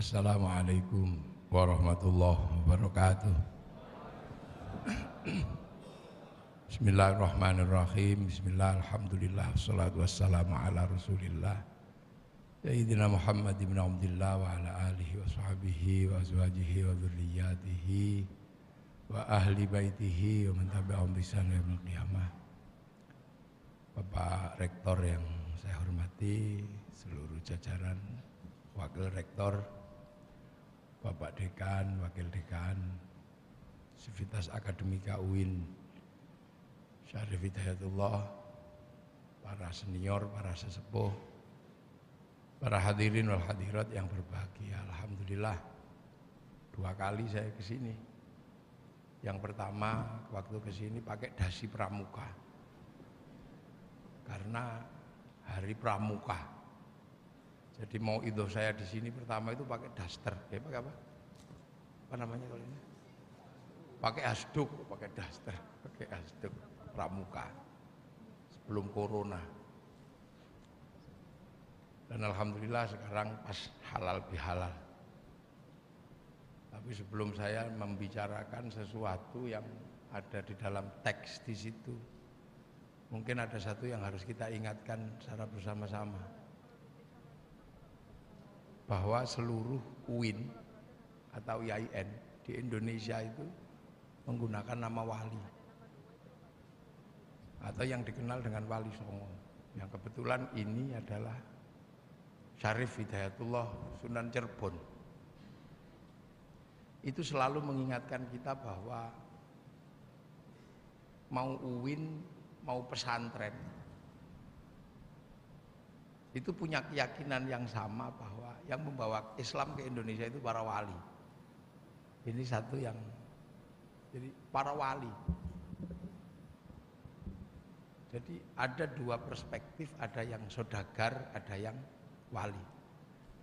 Assalamualaikum warahmatullahi wabarakatuh. Bismillahirrahmanirrahim. Bismillah, alhamdulillah, wassalatu wassalamu ala rasulillah Sayyidina Muhammad ibn Abdillah wa ala alihi wa sahbihi wa azwajihi wa dzurriyyatihi wa ahli baitihi wa man tabi'ahum bi ihsan ila yaumil qiyamah. Bapak Rektor yang saya hormati, seluruh jajaran Wakil Rektor, Bapak Dekan, Wakil Dekan, Sivitas Akademika UIN, Syarif Hidayatullah, para senior, para sesepuh, para hadirin wal hadirat yang berbahagia. Alhamdulillah, 2 kali saya ke sini. Yang pertama waktu ke sini pakai dasi pramuka, karena hari pramuka. Jadi mau idul saya di sini pertama itu pakai daster, pakai apa? Apa namanya kalau ini? Pakai hasduk, pakai daster, pakai hasduk pramuka sebelum corona. Dan alhamdulillah sekarang pas halal bihalal. Tapi sebelum saya membicarakan sesuatu yang ada di dalam teks di situ, mungkin ada satu yang harus kita ingatkan secara bersama-sama, bahwa seluruh UIN atau IAIN di Indonesia itu menggunakan nama wali atau yang dikenal dengan Wali Songo, yang kebetulan ini adalah Syarif Hidayatullah Sunan Cirebon. Itu selalu mengingatkan kita bahwa mau UIN, mau pesantren, itu punya keyakinan yang sama bahwa yang membawa Islam ke Indonesia itu para wali. Ini satu yang, jadi para wali. Jadi ada 2 perspektif, ada yang saudagar, ada yang wali.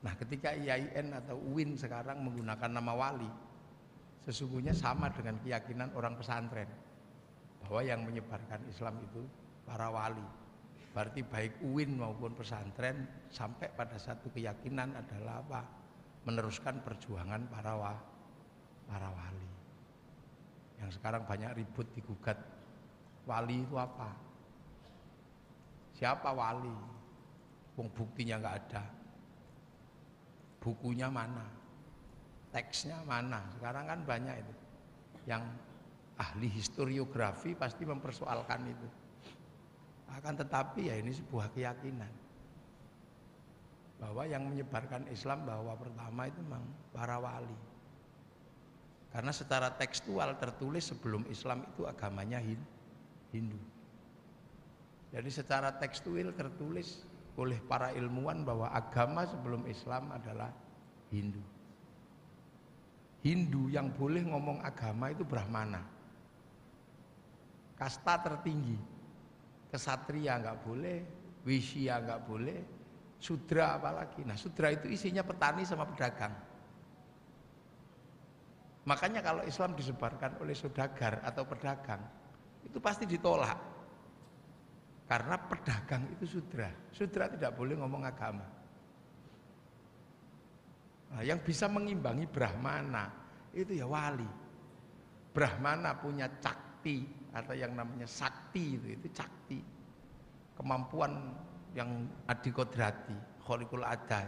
Nah, ketika IAIN atau UIN sekarang menggunakan nama wali, sesungguhnya sama dengan keyakinan orang pesantren bahwa yang menyebarkan Islam itu para wali. Berarti baik UIN maupun pesantren sampai pada satu keyakinan adalah apa? Meneruskan perjuangan para wali. Yang sekarang banyak ribut digugat. Wali itu apa? Siapa wali? Wong buktinya nggak ada. Bukunya mana? Teksnya mana? Sekarang kan banyak itu. Yang ahli historiografi pasti mempersoalkan itu. Akan tetapi ya ini sebuah keyakinan bahwa yang menyebarkan Islam bahwa pertama itu memang para wali. Karena secara tekstual tertulis sebelum Islam itu agamanya Hindu. Jadi secara tekstual tertulis oleh para ilmuwan bahwa agama sebelum Islam adalah Hindu. Hindu yang boleh ngomong agama itu Brahmana, kasta tertinggi. Kesatria nggak boleh, Wisya nggak boleh, Sudra apalagi. Nah, Sudra itu isinya petani sama pedagang. Makanya kalau Islam disebarkan oleh saudagar atau pedagang, itu pasti ditolak. Karena pedagang itu Sudra. Sudra tidak boleh ngomong agama. Nah, yang bisa mengimbangi Brahmana itu ya wali. Brahmana punya cakti atau yang namanya sakti, itu cakti, kemampuan yang adikodrati, kholikul ada.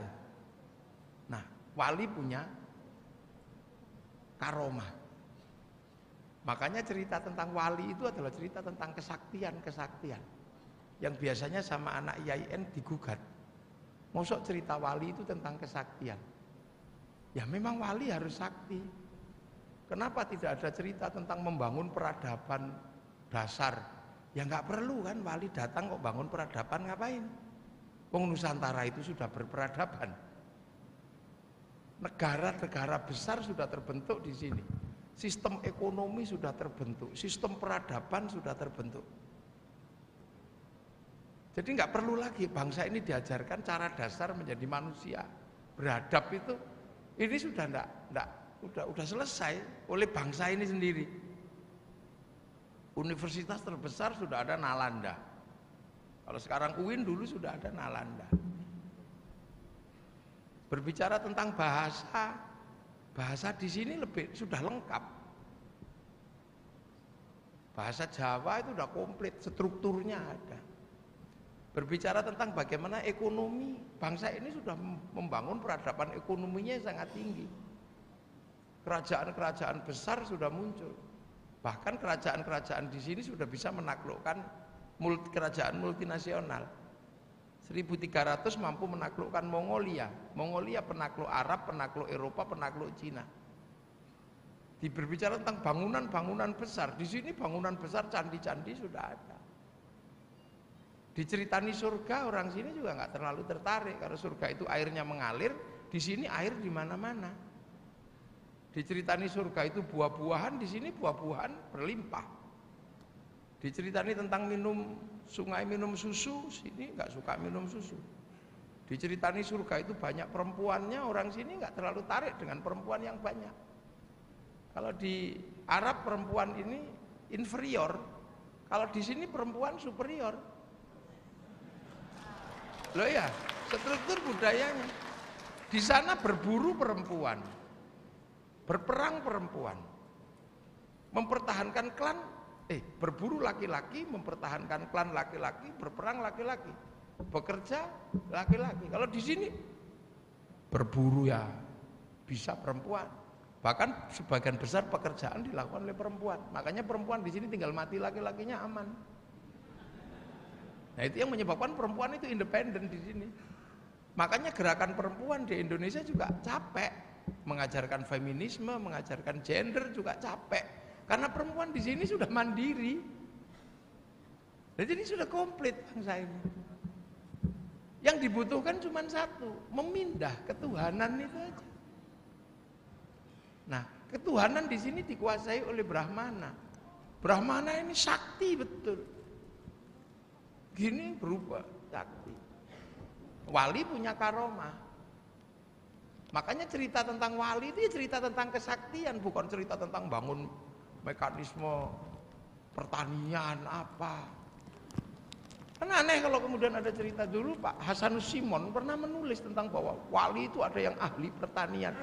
Nah, wali punya karomah. Makanya cerita tentang wali itu adalah cerita tentang kesaktian yang biasanya sama anak IAIN digugat. Mosok cerita wali itu tentang kesaktian? Ya memang wali harus sakti. Kenapa tidak ada cerita tentang membangun peradaban dasar? Ya nggak perlu kan, wali datang kok bangun peradaban ngapain? Wong Nusantara itu sudah berperadaban. Negara-negara besar sudah terbentuk di sini. Sistem ekonomi sudah terbentuk, sistem peradaban sudah terbentuk. Jadi nggak perlu lagi bangsa ini diajarkan cara dasar menjadi manusia. Beradab itu ini sudah udah selesai oleh bangsa ini sendiri. Universitas terbesar sudah ada Nalanda. Kalau sekarang UIN, dulu sudah ada Nalanda. Berbicara tentang bahasa, bahasa di sini lebih sudah lengkap. Bahasa Jawa itu sudah komplit, strukturnya ada. Berbicara tentang bagaimana ekonomi, bangsa ini sudah membangun peradaban ekonominya yang sangat tinggi. Kerajaan-kerajaan besar sudah muncul. Bahkan kerajaan-kerajaan di sini sudah bisa menaklukkan kerajaan multinasional. 1300 mampu menaklukkan Mongolia. Mongolia penakluk Arab, penakluk Eropa, penakluk Cina. Berbicara tentang bangunan-bangunan besar, di sini bangunan besar, candi-candi sudah ada. Diceritani surga, orang sini juga nggak terlalu tertarik karena surga itu airnya mengalir, di sini air di mana-mana. Diceritani surga itu buah-buahan, di sini buah-buahan berlimpah. Diceritani tentang minum sungai, minum susu, sini nggak suka minum susu. Diceritani surga itu banyak perempuannya, orang sini nggak terlalu tarik dengan perempuan yang banyak. Kalau di Arab perempuan ini inferior, kalau di sini perempuan superior. Loh ya, struktur budayanya. Di sana berburu perempuan, berperang perempuan, mempertahankan klan. Berburu laki-laki, mempertahankan klan laki-laki, berperang laki-laki, bekerja laki-laki. Kalau di sini berburu ya bisa perempuan. Bahkan sebagian besar pekerjaan dilakukan oleh perempuan. Makanya perempuan di sini tinggal mati, laki-lakinya aman. Nah, itu yang menyebabkan perempuan itu independen di sini. Makanya gerakan perempuan di Indonesia juga capek, mengajarkan feminisme, mengajarkan gender juga capek. Karena perempuan di sini sudah mandiri. Jadi sudah komplit bangsa ini. Yang dibutuhkan cuma satu, memindah ketuhanan itu aja. Nah, ketuhanan di sini dikuasai oleh Brahmana. Brahmana ini sakti betul. Gini berubah sakti. Wali punya karomah. Makanya cerita tentang wali itu cerita tentang kesaktian, bukan cerita tentang bangun mekanisme pertanian apa. Kan aneh kalau kemudian ada cerita dulu Pak Hasanus Simon pernah menulis tentang bahwa wali itu ada yang ahli pertanian.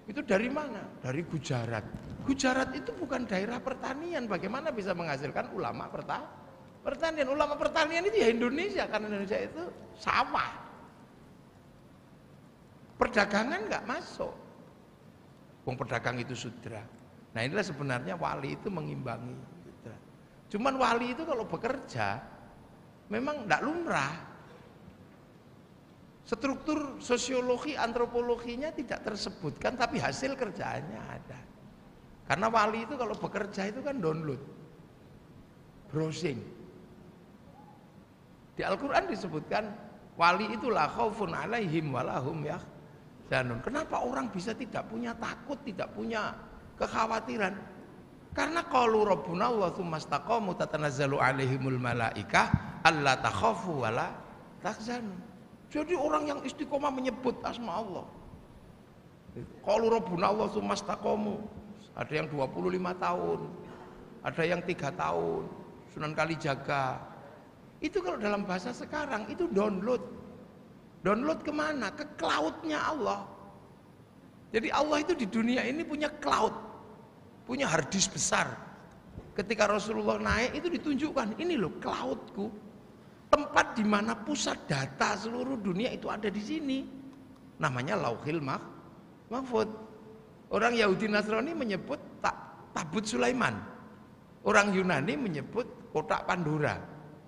Itu dari mana? Dari Gujarat. Gujarat itu bukan daerah pertanian. Bagaimana bisa menghasilkan ulama pertanian? Ulama pertanian itu ya Indonesia, karena Indonesia itu sawah. Perdagangan nggak masuk. Wong pedagang itu sudra. Nah inilah sebenarnya wali itu mengimbangi. Cuman wali itu kalau bekerja memang tidak lumrah. Struktur sosiologi, antropologinya tidak tersebutkan, tapi hasil kerjaannya ada. Karena wali itu kalau bekerja itu kan download, browsing. Di Al-Quran disebutkan wali itu la khaufun alaihim walahum yahzanun. Kenapa orang bisa tidak punya takut, tidak punya kekhawatiran? Karena qalu rabbuna wa tsumastaqamu tatanazzalu alaihimul malaikah alla takhafu wala tahzanu. Jadi orang yang istiqomah menyebut asma Allah. Qalu rabbuna wa tsumastaqamu, ada yang 25 tahun, ada yang 3 tahun, Sunan Kalijaga. Itu kalau dalam bahasa sekarang itu download. Download kemana? Ke cloud-nya Allah. Jadi Allah itu di dunia ini punya cloud, punya harddisk besar. Ketika Rasulullah naik itu ditunjukkan, ini loh cloudku, tempat di mana pusat data seluruh dunia itu ada di sini. Namanya Lauhil Mahfud. Orang Yahudi Nasrani menyebut tabut Sulaiman. Orang Yunani menyebut kotak Pandora.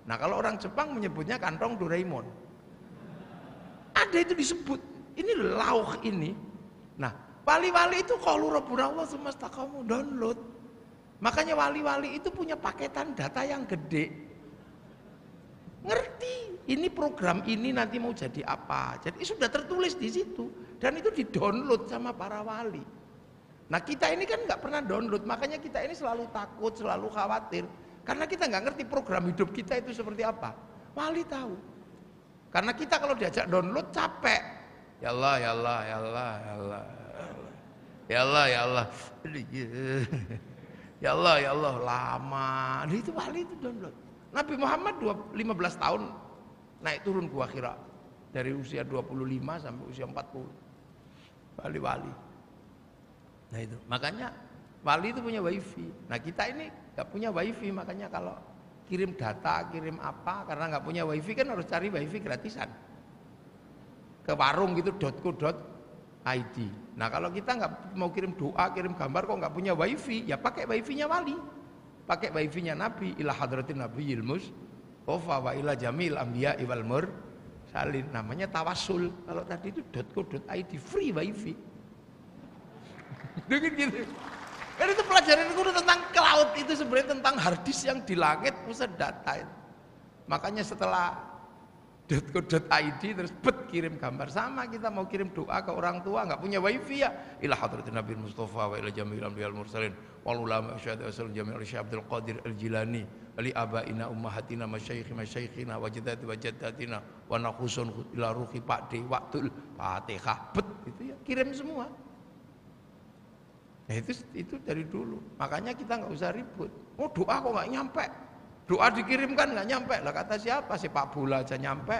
Nah kalau orang Jepang menyebutnya kantong Doraemon. Ada itu disebut. Ini lauh ini. Nah, wali-wali itu qalu rabbuna Allah tsumastaqamu download. Makanya wali-wali itu punya paketan data yang gede. Ngerti, ini program ini nanti mau jadi apa. Jadi sudah tertulis di situ dan itu di-download sama para wali. Nah, kita ini kan nggak pernah download, makanya kita ini selalu takut, selalu khawatir karena kita nggak ngerti program hidup kita itu seperti apa. Wali tahu. Karena kita kalau diajak download capek. Ya Allah, ya Allah, ya Allah, ya Allah. Ya Allah, ya Allah. Ya Allah, ya Allah, lama. Nah, itu wali itu download. Nabi Muhammad 15 tahun naik turun Gua Hira. dari usia 25 sampai usia 40. Wali-wali. Nah itu, makanya wali itu punya wifi. Nah kita ini nggak punya wifi, makanya kalau kirim data, kirim apa, karena nggak punya wifi kan harus cari wifi gratisan. Ke warung gitu .co.id. Nah kalau kita nggak mau kirim doa, kirim gambar kok nggak punya wifi, ya pakai wifi-nya wali, pakai wifi-nya Nabi, ila hadratin nabiyil mustofa wa ila jamil anbiya wal mursalin, namanya tawasul. Kalau tadi itu .co.id free wifi. Gitu. Kan itu pelajaran itu tentang cloud, itu sebenarnya tentang harddisk yang di langit pusat data itu. Makanya setelah .co.id terus kirim gambar, sama kita mau kirim doa ke orang tua nggak punya wifi ya ila hadratin nabi mustofa wa ila jamil anbiyal mursalin wal ulama syahada asal jamil Syekh Abdul Qadir Al-Jilani li abaina ummahatina masyayikhina wajdati wajdatina wa nakhusun ila ruhi pakde waktul Fatihah itu ya kirim semua. Nah itu dari dulu, makanya kita nggak usah ribut. Oh doa kok nggak nyampe, doa dikirimkan nggak nyampe, lah kata siapa? Si Pak Bola aja nyampe.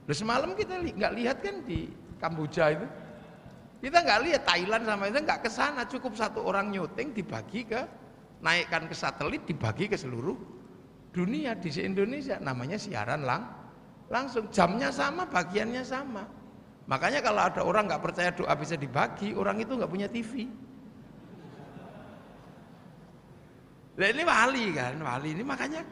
Lah semalam kita nggak lihat kan di Kamboja itu, kita nggak lihat Thailand sama itu nggak ke sana, cukup satu orang nyuting dibagi naikkan ke satelit dibagi ke seluruh dunia. Di Indonesia namanya siaran langsung, jamnya sama, bagiannya sama. Makanya kalau ada orang nggak percaya doa bisa dibagi, orang itu nggak punya TV. Nah ini wali kan, wali ini makanya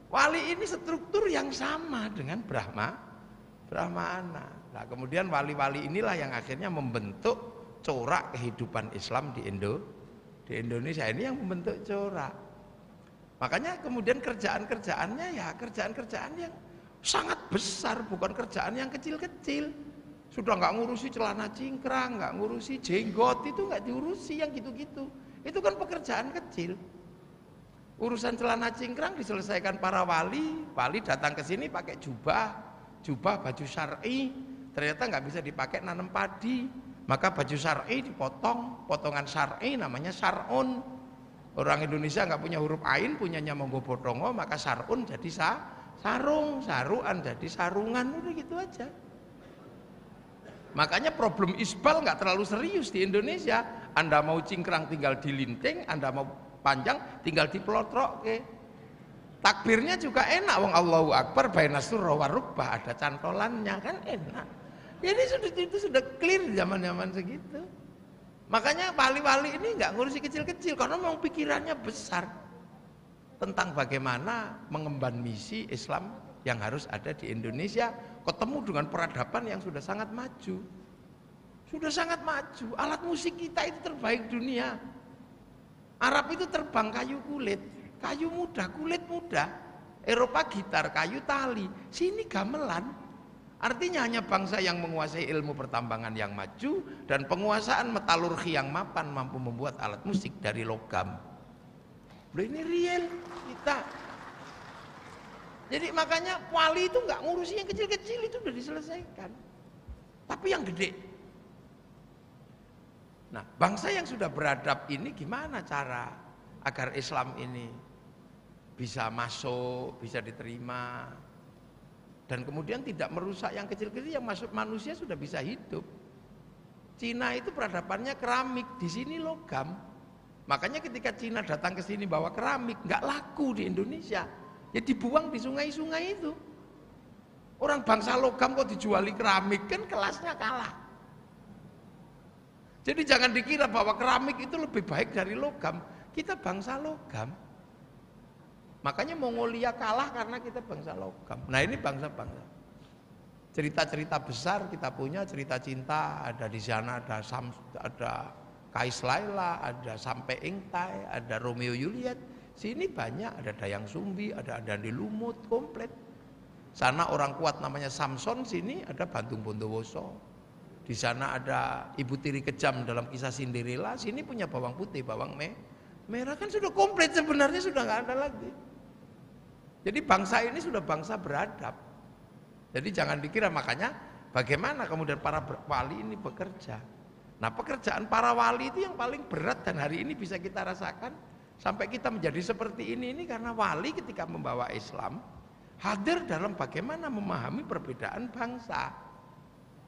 wali ini struktur yang sama dengan Brahmana. Nah kemudian wali-wali inilah yang akhirnya membentuk corak kehidupan Islam di Indonesia ini yang membentuk corak. Makanya kemudian kerjaan-kerjaannya ya kerjaan-kerjaan yang sangat besar, bukan kerjaan yang kecil-kecil. Sudah nggak ngurusi celana cingkrang, nggak ngurusi jenggot, itu nggak diurusi yang gitu-gitu. Itu kan pekerjaan kecil. Urusan celana cingkrang diselesaikan para wali datang ke sini pakai jubah baju syar'i, ternyata nggak bisa dipakai nanam padi, maka baju syar'i dipotong, potongan syar'i namanya syar'un. Orang Indonesia nggak punya huruf ain, punyanya monggo bodongo, maka syar'un jadi sarung, saruan jadi sarungan, udah gitu aja. Makanya problem isbal nggak terlalu serius di Indonesia. Anda mau cingkrang tinggal dilinting, Anda mau panjang tinggal diplotrok ke. Takbirnya juga enak, wong Allahu Akbar baina surah wa rukbah, ada cantolannya kan enak. Ini itu sudah clear zaman-zaman segitu. Makanya wali-wali ini nggak ngurusi kecil-kecil karena memang pikirannya besar tentang bagaimana mengemban misi Islam yang harus ada di Indonesia, ketemu dengan peradaban yang sudah sangat maju. Sudah sangat maju, alat musik kita itu terbaik dunia. Arab itu terbang kayu kulit, kayu muda, kulit muda. Eropa gitar, kayu tali, sini gamelan. Artinya hanya bangsa yang menguasai ilmu pertambangan yang maju dan penguasaan metalurgi yang mapan mampu membuat alat musik dari logam. Ini real kita. Jadi makanya wali itu nggak ngurusi yang kecil-kecil, itu udah diselesaikan. Tapi yang gede. Nah, bangsa yang sudah beradab ini gimana cara agar Islam ini bisa masuk, bisa diterima, dan kemudian tidak merusak yang kecil-kecil, yang masuk manusia sudah bisa hidup. Cina itu peradabannya keramik, di sini logam. Makanya ketika Cina datang ke sini bawa keramik, nggak laku di Indonesia. Ya dibuang di sungai-sungai itu. Orang bangsa logam kok dijuali keramik, kan kelasnya kalah. Jadi jangan dikira bahwa keramik itu lebih baik dari logam. Kita bangsa logam. Makanya Mongolia kalah karena kita bangsa logam. Nah ini bangsa-bangsa. Cerita-cerita besar kita punya, cerita cinta ada di sana, ada Kais Laila, ada Sampai Ingtai, ada Romeo Juliet. Sini banyak, ada Dayang Sumbi, ada Andi Lumut, komplit. Sana orang kuat namanya Samson, sini ada Bantung Bondowoso. Di sana ada Ibu Tiri Kejam dalam kisah Cinderella, sini punya bawang putih, bawang merah, kan sudah komplit sebenarnya, sudah nggak ada lagi. Jadi bangsa ini sudah bangsa beradab. Jadi jangan dikira, makanya bagaimana kemudian para wali ini bekerja. Nah pekerjaan para wali itu yang paling berat dan hari ini bisa kita rasakan. Sampai kita menjadi seperti ini karena wali ketika membawa Islam, Hadir dalam bagaimana memahami perbedaan bangsa.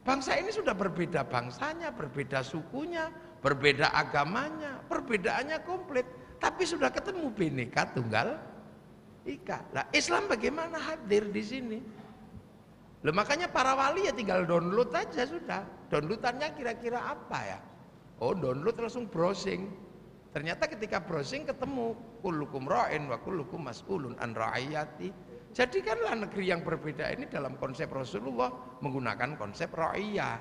Bangsa ini sudah berbeda bangsanya, berbeda sukunya, berbeda agamanya, perbedaannya komplit. Tapi sudah ketemu Bhinneka Tunggal Ika. Nah, Islam bagaimana hadir di sini? Loh, makanya para wali ya tinggal download aja sudah. Downloadannya kira-kira apa ya? Oh, download langsung browsing. Ternyata ketika browsing ketemu kullukum ra'in wa kullukum mas'ulun an ra'iyati. Jadikanlah negeri yang berbeda ini dalam konsep Rasulullah menggunakan konsep ra'iyah.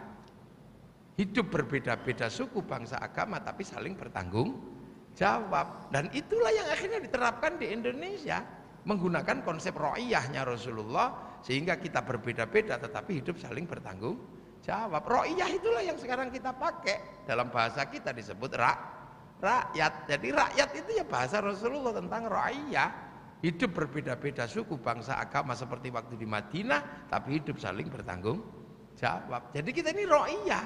Hidup berbeda-beda suku, bangsa, agama tapi saling bertanggung jawab. Dan itulah yang akhirnya diterapkan di Indonesia menggunakan konsep ra'iyahnya Rasulullah sehingga kita berbeda-beda tetapi hidup saling bertanggung jawab. Ra'iyah itulah yang sekarang kita pakai. Dalam bahasa kita disebut rakyat. Jadi rakyat itu ya bahasa Rasulullah tentang ra'iyah. Hidup berbeda-beda suku, bangsa, agama seperti waktu di Madinah, tapi hidup saling bertanggung jawab. Jadi kita ini ra'iyah.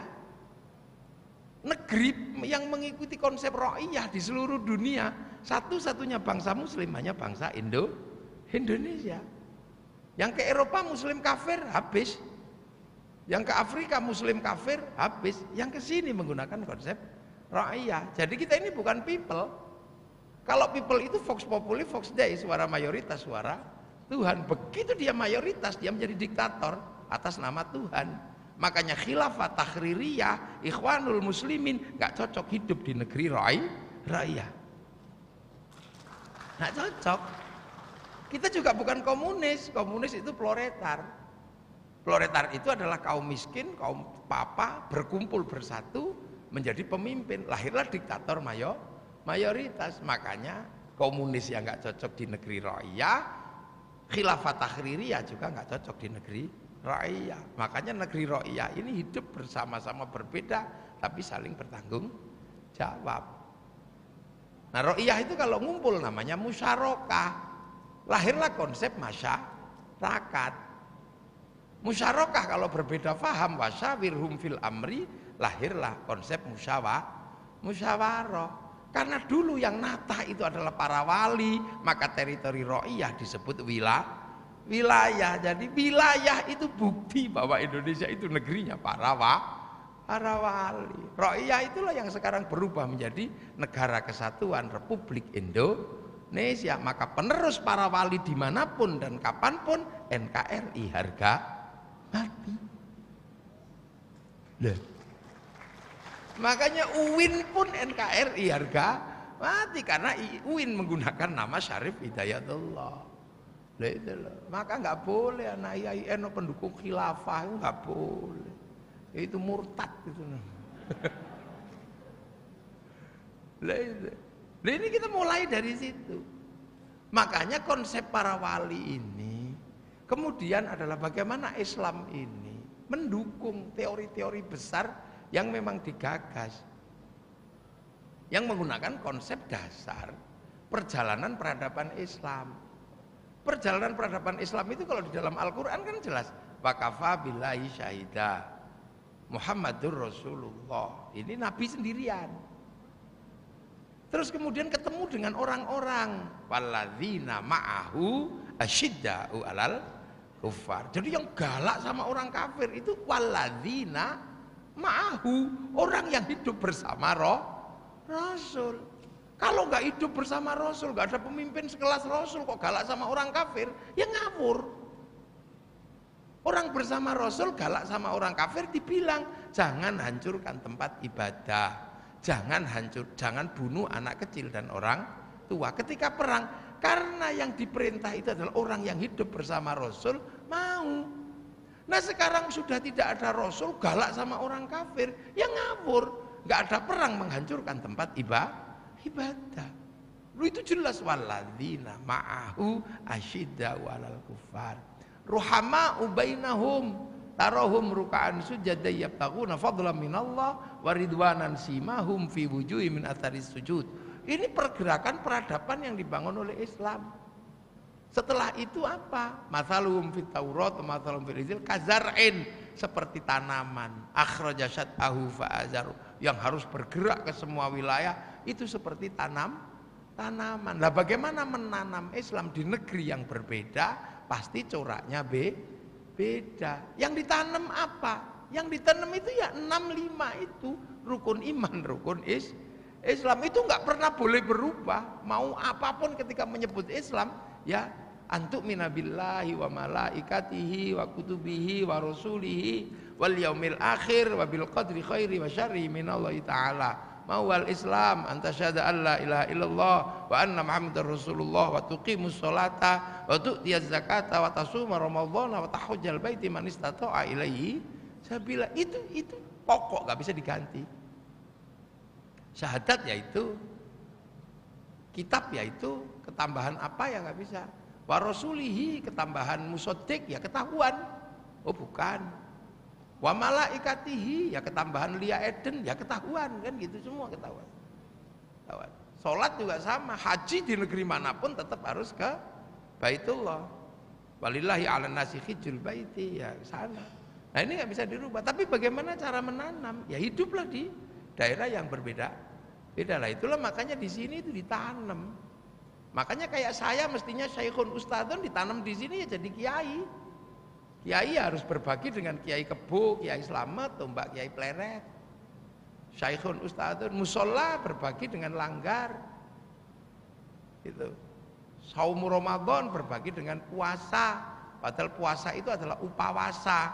Negeri yang mengikuti konsep ra'iyah di seluruh dunia, satu-satunya bangsa muslim hanya bangsa Indonesia. Yang ke Eropa muslim kafir habis. Yang ke Afrika muslim kafir habis. Yang ke sini menggunakan konsep ra'iyah. Jadi kita ini bukan people. Kalau people itu vox populi, vox dei, suara mayoritas, suara Tuhan. Begitu dia mayoritas, dia menjadi diktator atas nama Tuhan. Makanya khilafah tahririyah, ikhwanul muslimin nggak cocok hidup di negeri ra'iyah. Nggak cocok. Kita juga bukan komunis. Komunis itu proletar. Proletar itu adalah kaum miskin, kaum papa berkumpul bersatu menjadi pemimpin. Lahirlah diktator mayoritas. Makanya komunis yang nggak cocok di negeri ra'iyah, khilafah tahririyah juga nggak cocok di negeri ra'iyah. Makanya negeri ra'iyah ini hidup bersama-sama berbeda tapi saling bertanggung jawab. Nah, ra'iyah itu kalau ngumpul namanya musyarakah. Lahirlah konsep masyarakat. Musyarakah kalau berbeda faham, wasyawirhum fil amri, lahirlah konsep musyawarah. Karena dulu yang natah itu adalah para wali, maka teritori ra'iyah disebut wilayah. Jadi wilayah itu bukti bahwa Indonesia itu negerinya para wali. Ra'iyah itulah yang sekarang berubah menjadi negara kesatuan Republik Indonesia. Maka penerus para wali dimanapun dan kapanpun NKRI harga mati. Makanya UIN pun NKRI harga mati karena UIN menggunakan nama Syarif Hidayatullah. Maka nggak boleh anak IAIN pendukung khilafah, nggak boleh. Itu murtad itu. Ini kita mulai dari situ. Makanya konsep para wali ini kemudian adalah bagaimana Islam ini mendukung teori-teori besar yang memang digagas, yang menggunakan konsep dasar perjalanan peradaban Islam. Perjalanan peradaban Islam itu kalau di dalam Al-Quran kan jelas, wakafa billahi syahida Muhammadur Rasulullah. Ini Nabi sendirian. Terus kemudian ketemu dengan orang-orang walladzina ma'ahu asyidda'u alal kuffar. Jadi yang galak sama orang kafir itu walladzina ma'ahu, orang yang hidup bersama Rasul. Kalau nggak hidup bersama Rasul, nggak ada pemimpin sekelas Rasul kok galak sama orang kafir, ya ngawur. Orang bersama Rasul galak sama orang kafir dibilang jangan hancurkan tempat ibadah, jangan bunuh anak kecil dan orang tua ketika perang, karena yang diperintah itu adalah orang yang hidup bersama Rasul mau. Nah sekarang sudah tidak ada Rasul galak sama orang kafir, ya ngawur. Nggak ada perang menghancurkan tempat ibadah. Lu itu jelas walladzina ma'ahu asyidda'u 'alal kuffar ruhama'u bainahum tarahum ruk'an sujada yabtaghuna fadlan minallah wa ridwanan simahum fi wujuhihim min atharis sujud. Ini pergerakan peradaban yang dibangun oleh Islam. Setelah itu apa? Mathaluhum fit Taurat wa mathaluhum fil Injil kazar'in, seperti tanaman akhraja syat'ahu fa'azaru, yang harus bergerak ke semua wilayah, itu seperti tanaman. Lah bagaimana menanam Islam di negeri yang berbeda? pasti coraknya beda. Yang ditanam apa? Yang ditanam itu ya 65 itu rukun iman, rukun Islam itu nggak pernah boleh berubah. Mau apapun ketika menyebut Islam, ya antuk minabillahi wa malaikatihi wa kutubihi wa rasulihi wal yaumil akhir wa bil qadri khairi wa syarri minallahi ta'ala. Mawal Islam anta syahada an la ilaha illallah wa anna muhammadar rasulullah wa tuqimus sholata wa tu'tiyaz zakata wa tasuma ramadhana wa tahujjal baiti man istata'a ilaihi sabila. Itu pokok, gak bisa diganti. Syahadat yaitu, kitab yaitu, ketambahan apa ya gak bisa. Wa rasulihi, ketambahan musaddiq ya ketahuan. Oh bukan. Wa malaikatihi, ya ketambahan Lia Eden, ya ketahuan, kan gitu semua ketahuan. Sholat juga sama, haji di negeri manapun tetap harus ke Baitullah. Walillahi 'alan nasi hijjul baiti, ya sana. Nah ini nggak bisa dirubah. Tapi bagaimana cara menanam? Ya hiduplah di daerah yang berbeda. Beda lah, itulah makanya di sini itu ditanam. Makanya kayak saya mestinya Syekhun Ustadzun ditanam di sini ya jadi kiai. Kiai harus berbagi dengan Kiai Kebo, Kiai Slamet, Mbak Kiai Pleret. Syekhun Ustadzun musola berbagi dengan langgar. Itu. Saum Ramadan berbagi dengan puasa. Padahal puasa itu adalah upawasa.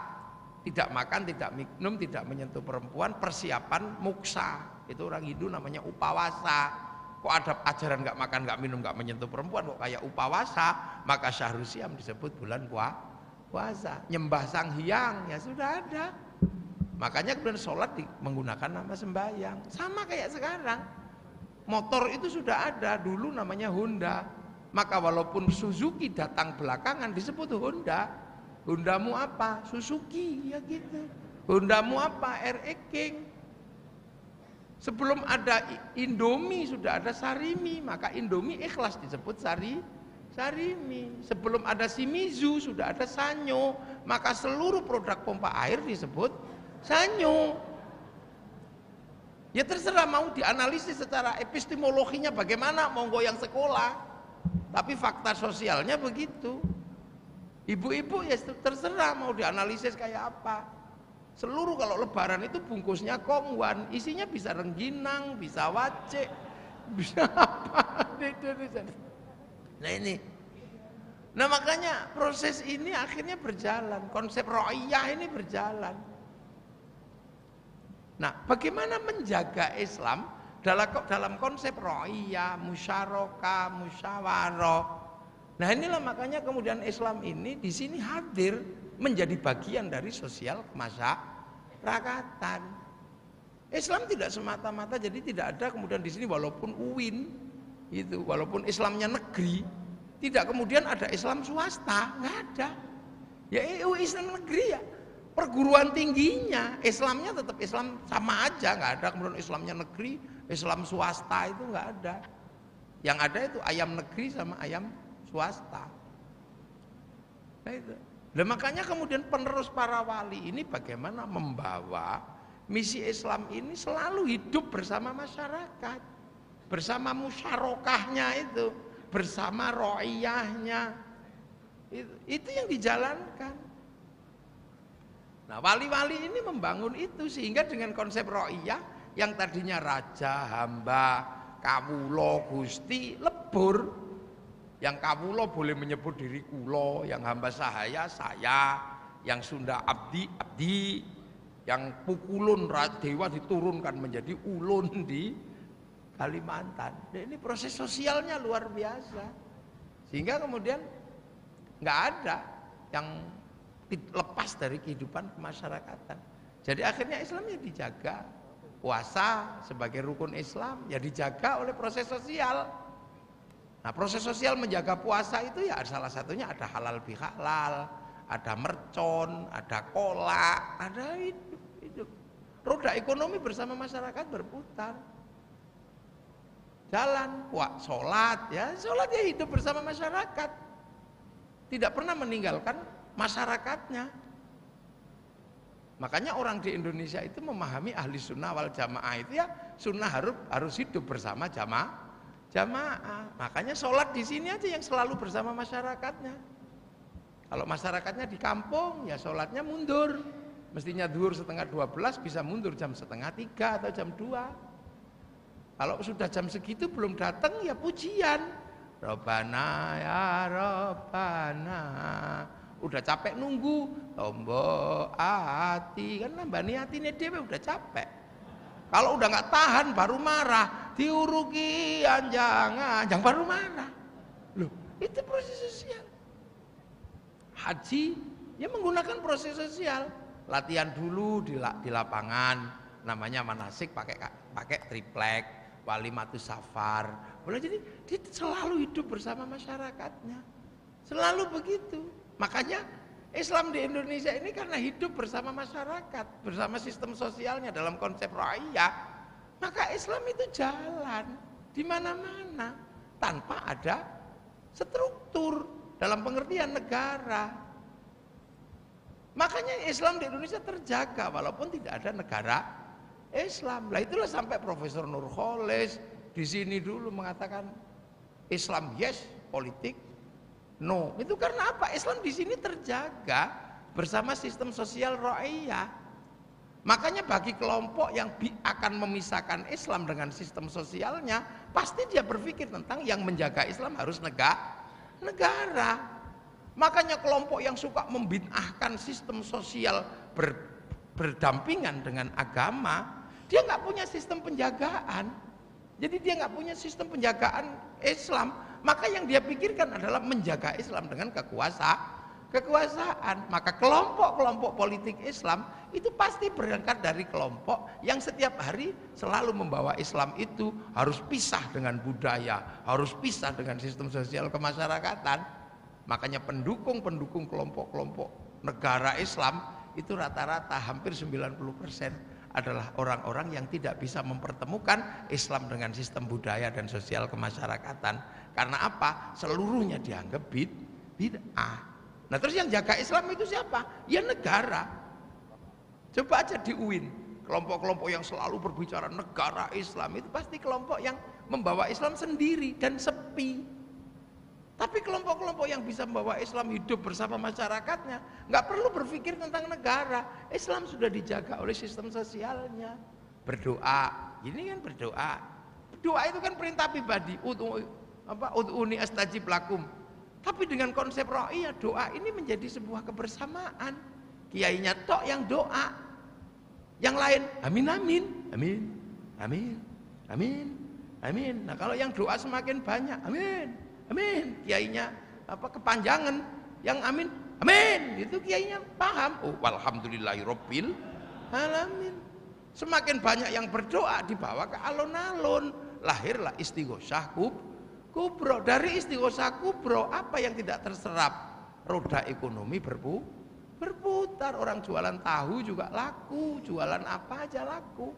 Tidak makan, tidak minum, tidak menyentuh perempuan, persiapan muksa. Itu orang Hindu namanya upawasa. Kok ada ajaran nggak makan, nggak minum, nggak menyentuh perempuan kok kayak upawasa? Maka Syahrul Siam disebut bulan puasa. Nyembah Sang Hyang ya sudah ada. Makanya kemudian sholat menggunakan nama sembahyang. Sama kayak sekarang. Motor itu sudah ada, dulu namanya Honda. Maka walaupun Suzuki datang belakangan disebut Honda. Hondamu apa? Suzuki, ya gitu. Hondamu apa? RX King. Sebelum ada Indomie sudah ada Sarimi, maka Indomie ikhlas disebut Sarimi. Sebelum ada Shimizu sudah ada Sanyo, maka seluruh produk pompa air disebut Sanyo. Ya terserah mau dianalisis secara epistemologinya bagaimana, monggo yang sekolah. Tapi fakta sosialnya begitu. Ibu-ibu ya terserah mau dianalisis kayak apa. Seluruh kalau lebaran itu bungkusnya kongwan, isinya bisa rengginang, bisa wacek, bisa apa. Nah ini. Nah makanya proses ini akhirnya berjalan, konsep ro'iyah ini berjalan. Nah bagaimana menjaga Islam dalam konsep ro'iyah, musyarakah, musyawarah. Nah inilah makanya kemudian Islam ini di sini hadir menjadi bagian dari sosial kemasyarakatan. Islam tidak semata-mata jadi tidak ada kemudian di sini walaupun UIN itu, walaupun Islamnya negeri, tidak kemudian ada Islam swasta, nggak ada. Ya Islam negeri ya, perguruan tingginya Islamnya tetap Islam sama aja, nggak ada kemudian Islamnya negeri, Islam swasta itu nggak ada. Yang ada itu ayam negeri sama ayam swasta. Nah itu. Nah, makanya kemudian penerus para wali ini bagaimana membawa misi Islam ini selalu hidup bersama masyarakat, bersama musyarakahnya itu, bersama ro'iyahnya. Itu yang dijalankan. Nah, wali-wali ini membangun itu sehingga dengan konsep ro'iyah yang tadinya raja, hamba, kawula, gusti, lebur. Yang kawula boleh menyebut diri kulo, yang hamba sahaya saya, yang Sunda abdi, yang pukulun dewa diturunkan menjadi ulun di Kalimantan. Nah, ini proses sosialnya luar biasa. Sehingga kemudian nggak ada yang lepas dari kehidupan kemasyarakatan. Jadi akhirnya Islamnya dijaga. Puasa sebagai rukun Islam ya dijaga oleh proses sosial. Nah proses sosial menjaga puasa itu ya salah satunya ada halal bihalal, ada mercon, ada kolak, ada itu. Roda ekonomi bersama masyarakat berputar. Jalan, sholat ya hidup bersama masyarakat. Tidak pernah meninggalkan masyarakatnya. Makanya orang di Indonesia itu memahami ahli sunnah wal jamaah itu ya sunnah harus hidup bersama jamaah. Makanya sholat di sini aja yang selalu bersama masyarakatnya. Kalau masyarakatnya di kampung, ya sholatnya mundur. Mestinya zuhur 11:30 bisa mundur jam 2:30 atau jam 2. Kalau sudah jam segitu belum datang, ya pujian. Robbana ya Robbana. Udah capek nunggu, tombo hati, kan nambani hatine dhewe udah capek. Kalau udah nggak tahan baru marah, diuruki anjang baru marah. Loh, itu proses sosial. Haji ya menggunakan proses sosial. Latihan dulu di lapangan, namanya manasik pakai triplek, walimatus safar. Boleh, jadi dia selalu hidup bersama masyarakatnya. Selalu begitu. Makanya Islam di Indonesia ini karena hidup bersama masyarakat, bersama sistem sosialnya dalam konsep ra'iyah. Maka Islam itu jalan di mana-mana tanpa ada struktur dalam pengertian negara. Makanya Islam di Indonesia terjaga walaupun tidak ada negara Islam. Lah itulah sampai Profesor Nurholis di sini dulu mengatakan Islam yes, politik no. Itu karena apa? Islam di sini terjaga bersama sistem sosial ra'iyah. Makanya bagi kelompok yang akan memisahkan Islam dengan sistem sosialnya, pasti dia berpikir tentang yang menjaga Islam harus negara. Makanya kelompok yang suka membid'ahkan sistem sosial berdampingan dengan agama, dia nggak punya sistem penjagaan. Jadi dia nggak punya sistem penjagaan Islam. Maka yang dia pikirkan adalah menjaga Islam dengan kekuasaan. Maka kelompok-kelompok politik Islam itu pasti berangkat dari kelompok yang setiap hari selalu membawa Islam itu harus pisah dengan budaya, harus pisah dengan sistem sosial kemasyarakatan. Makanya pendukung-pendukung kelompok-kelompok negara Islam itu rata-rata hampir 90% adalah orang-orang yang tidak bisa mempertemukan Islam dengan sistem budaya dan sosial kemasyarakatan. Karena apa? Seluruhnya dianggap bid'ah. Nah terus yang jaga Islam itu siapa? Ya negara. Coba aja di UIN, kelompok-kelompok yang selalu berbicara negara Islam itu pasti kelompok yang membawa Islam sendiri dan sepi. Tapi kelompok-kelompok yang bisa membawa Islam hidup bersama masyarakatnya nggak perlu berpikir tentang negara. Islam sudah dijaga oleh sistem sosialnya. Berdoa, ini kan berdoa. Doa itu kan perintah pribadi. Ud'uni astajib lakum. Tapi dengan konsep ra'iyah, doa ini menjadi sebuah kebersamaan. Kiainya tok yang doa, yang lain amin amin amin amin amin amin. Nah kalau yang doa semakin banyak amin amin, kiainya kepanjangan, yang amin amin itu kiainya paham. Oh walhamdulillahirabbil alamin. Semakin banyak yang berdoa dibawa ke alun-alun, lahirlah istighosah kubro. Dari istighosah kubro apa yang tidak terserap? Roda ekonomi berputar. Orang jualan tahu juga laku, jualan apa aja laku.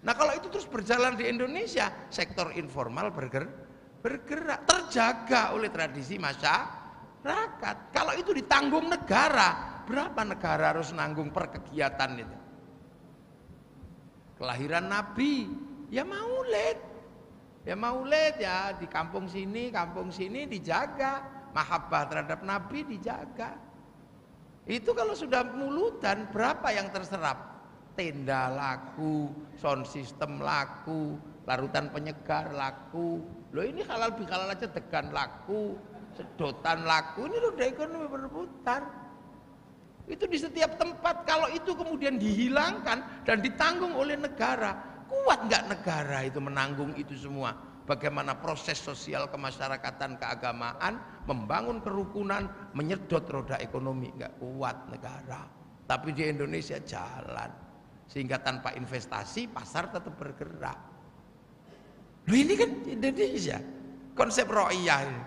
Nah kalau itu terus berjalan di Indonesia, sektor informal bergerak, terjaga oleh tradisi masyarakat. Kalau itu ditanggung negara, berapa negara harus nanggung per kegiatan itu? Kelahiran Nabi, ya maulid ya di kampung sini dijaga, mahabbah terhadap Nabi dijaga. Itu kalau sudah muludan berapa yang terserap? Tenda laku, sound system laku, larutan penyegar laku. Loh ini halal bihalal aja degan laku, sedotan laku. Ini roda ekonomi berputar. Itu di setiap tempat. Kalau itu kemudian dihilangkan dan ditanggung oleh negara, kuat nggak negara itu menanggung itu semua? Bagaimana proses sosial kemasyarakatan keagamaan, membangun kerukunan, menyedot roda ekonomi, nggak kuat negara. Tapi di Indonesia jalan, sehingga tanpa investasi pasar tetap bergerak. Loh ini kan Indonesia, konsep ra'iyah ini.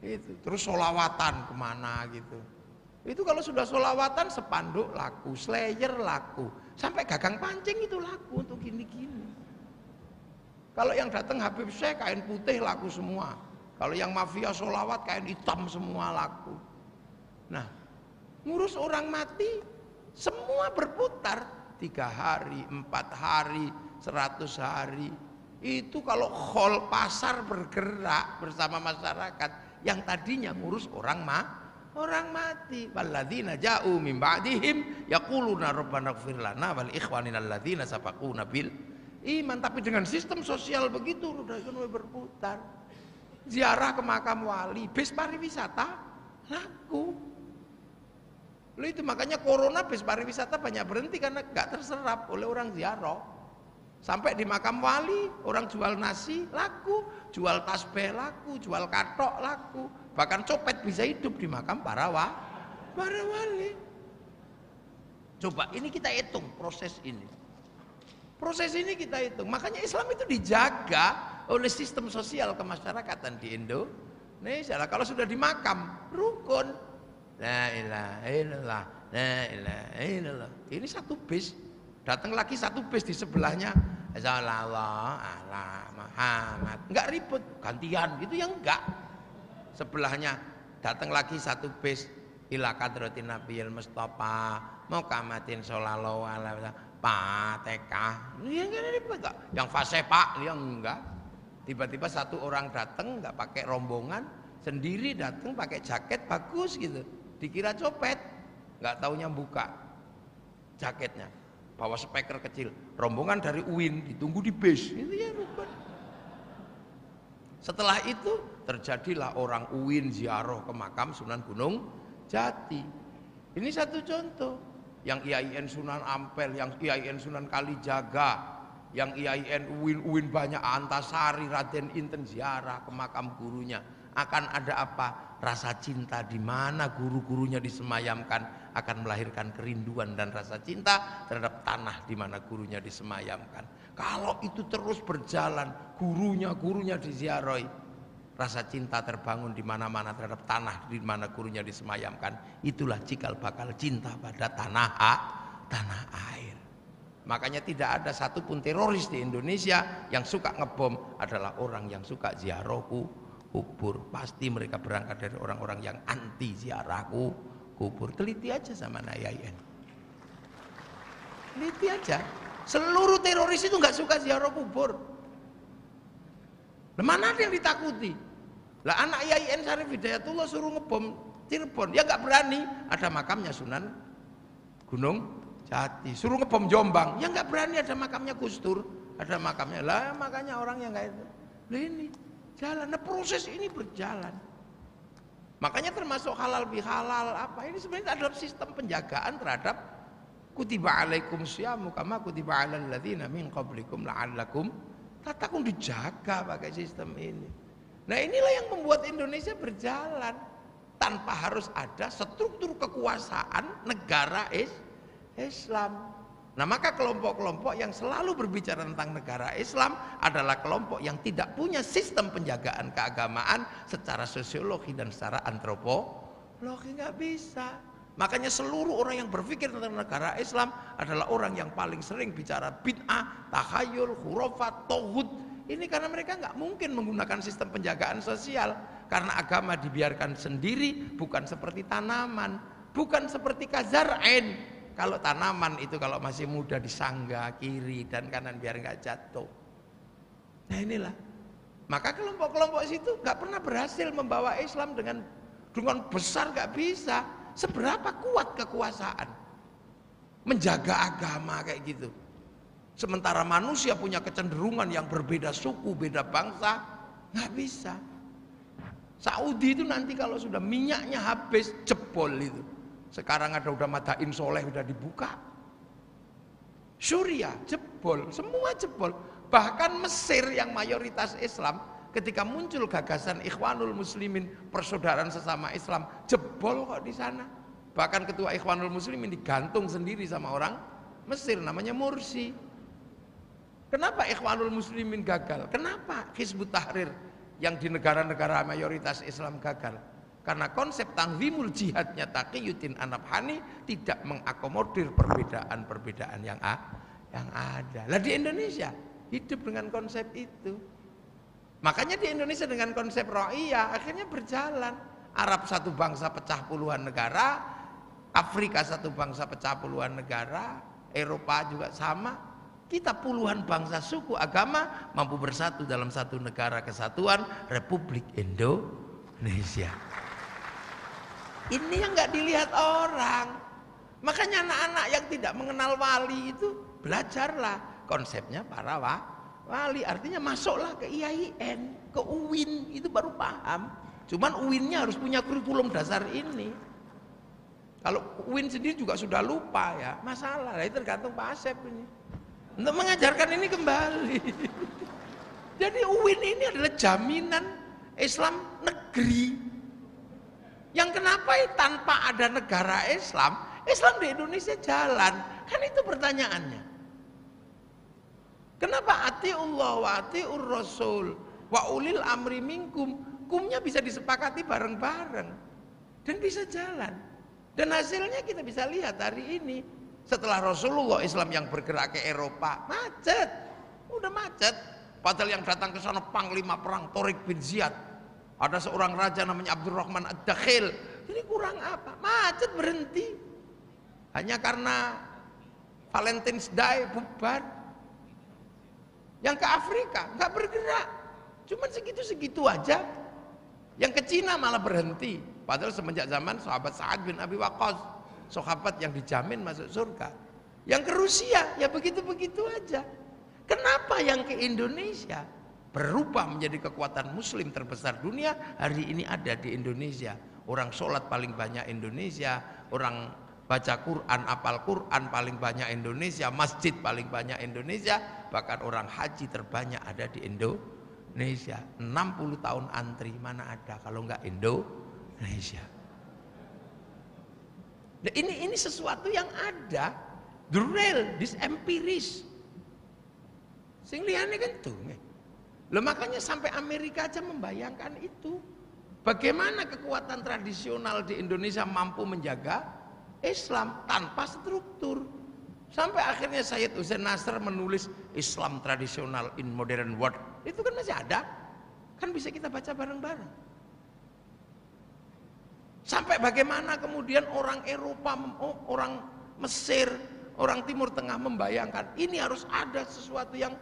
Itu terus sholawatan kemana gitu. Itu kalau sudah sholawatan sepanduk laku, slayer laku, sampai gagang pancing itu laku untuk gini-gini. Kalau yang datang Habib Syekh kain putih laku semua. Kalau yang mafia sholawat kain hitam semua laku. Nah, ngurus orang mati semua berputar 3 hari, 4 hari, 100 hari. Itu kalau hall pasar bergerak bersama masyarakat, yang tadinya ngurus orang mati. Walladzina ja'u min ba'dihim yaquluna rabbana ighfir lana wal ikhwanina alladzina sabaquna bil iman. Tapi dengan sistem sosial begitu udah berputar. Ziarah ke makam wali, bis pariwisata laku. Lalu itu makanya corona bis pariwisata banyak berhenti karena nggak terserap oleh orang ziarah. Sampai di makam wali orang jual nasi laku, jual tasbih laku, jual katok laku, bahkan copet bisa hidup di makam para wali. Coba ini kita hitung proses ini. Proses ini kita hitung. Makanya Islam itu dijaga oleh sistem sosial kemasyarakatan di Indonesia. Kalau sudah di makam rukun. La ilaha illallah, la ilaha illallah. Ini satu bis, datang lagi satu bis di sebelahnya. Sallallahu ala Muhammad. Enggak ribut, gantian gitu ya enggak. Sebelahnya datang lagi satu bis ila kadratin nabiyil mustafa muqamatin sallallahu alaihi wasallam Fatihah. Ya enggak ribut enggak. Yang fase Pak, dia enggak. Tiba-tiba satu orang datang enggak pakai rombongan, sendiri datang pakai jaket bagus gitu. Dikira copet, nggak taunya buka jaketnya, bawa speaker kecil, rombongan dari UIN ditunggu di bis, itu ya rukun. Setelah itu terjadilah orang UIN ziarah ke makam Sunan Gunung Jati. Ini satu contoh. Yang IAIN Sunan Ampel, yang IAIN Sunan Kalijaga, yang IAIN UIN banyak Antasari, Raden Inten ziarah ke makam gurunya. Akan ada apa? Rasa cinta di mana guru-gurunya disemayamkan akan melahirkan kerinduan dan rasa cinta terhadap tanah di mana gurunya disemayamkan. Kalau itu terus berjalan, gurunya diziarahi, rasa cinta terbangun di mana-mana terhadap tanah di mana gurunya disemayamkan. Itulah cikal bakal cinta pada tanah air. Makanya tidak ada satupun teroris di Indonesia yang suka ngebom adalah orang yang suka ziarah kubur. Pasti mereka berangkat dari orang-orang yang anti ziarah kubur. Teliti aja sama IAIN. Teliti aja. Seluruh teroris itu nggak suka ziarah kubur. Mana ada yang ditakuti? Lah anak IAIN Syarif Hidayatullah suruh ngebom Cirebon, ya nggak berani. Ada makamnya Sunan Gunung Jati. Suruh ngebom Jombang, ya nggak berani. Ada makamnya Gus Dur, ada makamnya. Lah makanya orang yang nggak itu. Lah ini jalan. Nah proses ini berjalan. Makanya termasuk halal bihalal apa ini sebenarnya adalah sistem penjagaan terhadap kutiba alaikum syiamu kama kutiba alal ladzina min qablikum la'allakum tattaqun, dijaga pakai sistem ini. Nah inilah yang membuat Indonesia berjalan tanpa harus ada struktur kekuasaan negara Islam. Nah maka kelompok-kelompok yang selalu berbicara tentang negara Islam adalah kelompok yang tidak punya sistem penjagaan keagamaan secara sosiologi dan secara antropologi, nggak bisa. Makanya seluruh orang yang berpikir tentang negara Islam adalah orang yang paling sering bicara bid'ah, takhayul, khurafat, tauhid. Ini karena mereka nggak mungkin menggunakan sistem penjagaan sosial karena agama dibiarkan sendiri, bukan seperti tanaman, bukan seperti kazar'in. Kalau tanaman itu kalau masih muda disangga kiri dan kanan biar nggak jatuh. Nah inilah. Maka kelompok-kelompok situ nggak pernah berhasil membawa Islam dengan besar, nggak bisa. Seberapa kuat kekuasaan menjaga agama kayak gitu. Sementara manusia punya kecenderungan yang berbeda suku, beda bangsa, nggak bisa. Saudi itu nanti kalau sudah minyaknya habis jebol itu. Sekarang ada udah Madain Soleh udah dibuka. Suriah jebol, semua jebol. Bahkan Mesir yang mayoritas Islam ketika muncul gagasan Ikhwanul Muslimin, persaudaraan sesama Islam, jebol kok di sana. Bahkan ketua Ikhwanul Muslimin digantung sendiri sama orang Mesir namanya Mursi. Kenapa Ikhwanul Muslimin gagal? Kenapa Hizbut Tahrir yang di negara-negara mayoritas Islam gagal? Karena konsep tanzimul jihadnya Taqiyuddin An-Nabhani tidak mengakomodir perbedaan-perbedaan yang ada. Lah di Indonesia hidup dengan konsep itu. Makanya di Indonesia dengan konsep ra'iyah akhirnya berjalan. Arab satu bangsa pecah puluhan negara, Afrika satu bangsa pecah puluhan negara, Eropa juga sama. Kita puluhan bangsa, suku, agama mampu bersatu dalam satu negara kesatuan Republik Indonesia. Indonesia. Ini yang nggak dilihat orang. Makanya anak-anak yang tidak mengenal wali itu belajarlah konsepnya para wali. Artinya masuklah ke IAIN, ke UIN, itu baru paham. Cuman UIN-nya harus punya kurikulum dasar ini. Kalau UIN sendiri juga sudah lupa ya, masalah. Itu tergantung Pak Asep ini. Untuk mengajarkan ini kembali. Jadi UIN ini adalah jaminan Islam negeri. Yang kenapa tanpa ada negara Islam, Islam di Indonesia jalan? Kan itu pertanyaannya. Kenapa atiullah wa atiur rasul wa ulil amri minkum? Hukumnya bisa disepakati bareng-bareng dan bisa jalan. Dan hasilnya kita bisa lihat hari ini. Setelah Rasulullah Islam yang bergerak ke Eropa, macet. Udah macet. Padahal yang datang ke sana panglima perang Tariq bin Ziyad. Ada seorang raja namanya Abdurrahman Ad-Dakhil. Ini kurang apa? Macet berhenti. Hanya karena Valentine's Day bubar. Yang ke Afrika nggak bergerak. Cuman segitu-segitu aja. Yang ke Cina malah berhenti. Padahal semenjak zaman sahabat Sa'ad bin Abi Waqqas, sahabat yang dijamin masuk surga. Yang ke Rusia ya begitu-begitu aja. Kenapa yang ke Indonesia berubah menjadi kekuatan muslim terbesar dunia, hari ini ada di Indonesia. Orang sholat paling banyak Indonesia, orang baca Quran, apal Quran paling banyak Indonesia, masjid paling banyak Indonesia, bahkan orang haji terbanyak ada di Indonesia. 60 tahun antri, mana ada kalau enggak Indonesia. Nah, ini sesuatu yang ada, the real, this empiris. Sing liyane kan tuh. Loh, makanya sampai Amerika aja membayangkan itu. Bagaimana kekuatan tradisional di Indonesia mampu menjaga Islam tanpa struktur. Sampai akhirnya Sayyid Hussein Nasr menulis Islam tradisional in modern world. Itu kan masih ada. Kan bisa kita baca bareng-bareng. Sampai bagaimana kemudian orang Eropa, orang Mesir, orang Timur Tengah membayangkan ini harus ada sesuatu yang